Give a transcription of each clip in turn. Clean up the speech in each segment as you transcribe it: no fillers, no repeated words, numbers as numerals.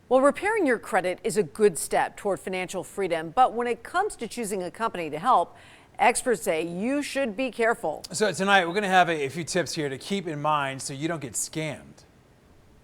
Well, repairing your credit is a good step toward financial freedom, but when it comes to choosing a company to help, experts say you should be careful. So tonight we're going to have a few tips here to keep in mind so you don't get scammed.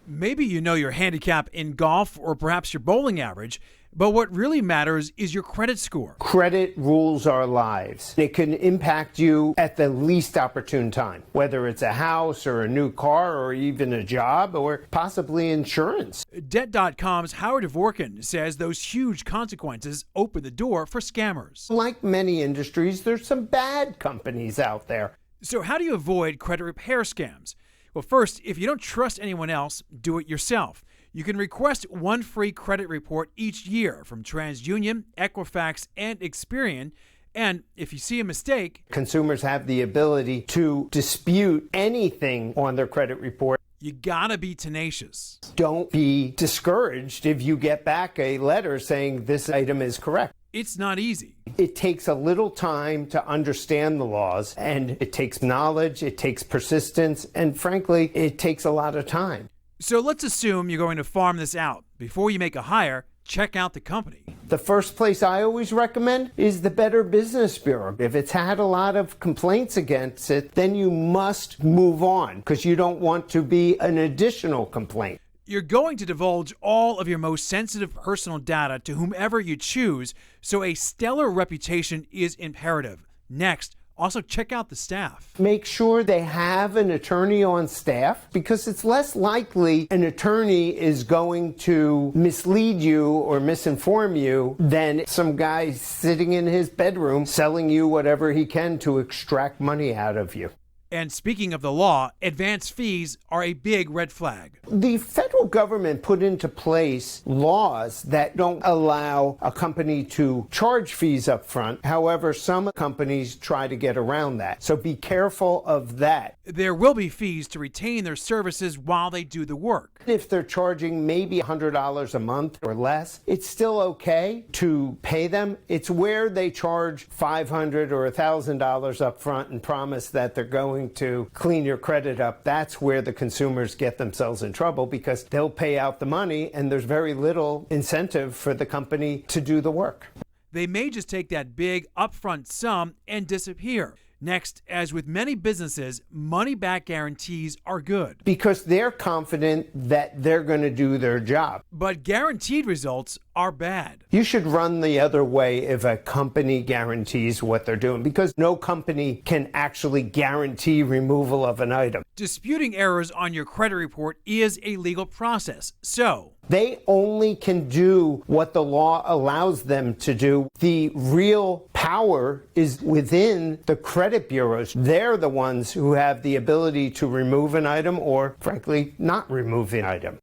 Maybe you know your handicap in golf or perhaps your bowling average, but what really matters is your credit score. Credit rules our lives. It can impact you at the least opportune time, whether it's a house or a new car or even a job or possibly insurance. Debt.com's Howard Dvorkin says those huge consequences open the door for scammers. Like many industries, there's some bad companies out there. So how do you avoid credit repair scams? Well, first, if you don't trust anyone else, do it yourself. You can request one free credit report each year from TransUnion, Equifax, and Experian. And if you see a mistake, consumers have the ability to dispute anything on their credit report. You gotta be tenacious. Don't be discouraged if you get back a letter saying this item is correct. It's not easy. It takes a little time to understand the laws, and it takes knowledge, it takes persistence, and frankly, it takes a lot of time. So let's assume you're going to farm this out. Before you make a hire, check out the company. The first place I always recommend is the Better Business Bureau. If it's had a lot of complaints against it, then you must move on because you don't want to be an additional complaint. You're going to divulge all of your most sensitive personal data to whomever you choose, so a stellar reputation is imperative. Next, also check out the staff. Make sure they have an attorney on staff because it's less likely an attorney is going to mislead you or misinform you than some guy sitting in his bedroom selling you whatever he can to extract money out of you. And speaking of the law, advance fees are a big red flag. The federal government put into place laws that don't allow a company to charge fees up front. However, some companies try to get around that. So be careful of that. There will be fees to retain their services while they do the work. If they're charging maybe $100 a month or less, it's still okay to pay them. It's where they charge $500 or $1,000 up front and promise that they're going to clean your credit up. That's where the consumers get themselves in trouble because they'll pay out the money and there's very little incentive for the company to do the work. They may just take that big upfront sum and disappear. Next, as with many businesses, money-back guarantees are good. Because they're confident that they're going to do their job. But guaranteed results are bad. You should run the other way if a company guarantees what they're doing, because no company can actually guarantee removal of an item. Disputing errors on your credit report is a legal process, so they only can do what the law allows them to do. The real power is within the credit bureaus. They're the ones who have the ability to remove an item or, frankly, not remove an item.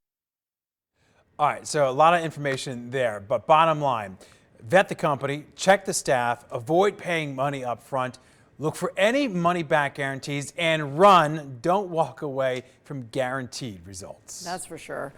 All right, so a lot of information there, but bottom line, vet the company, check the staff, avoid paying money up front, look for any money-back guarantees, and run. Don't walk away from guaranteed results. That's for sure.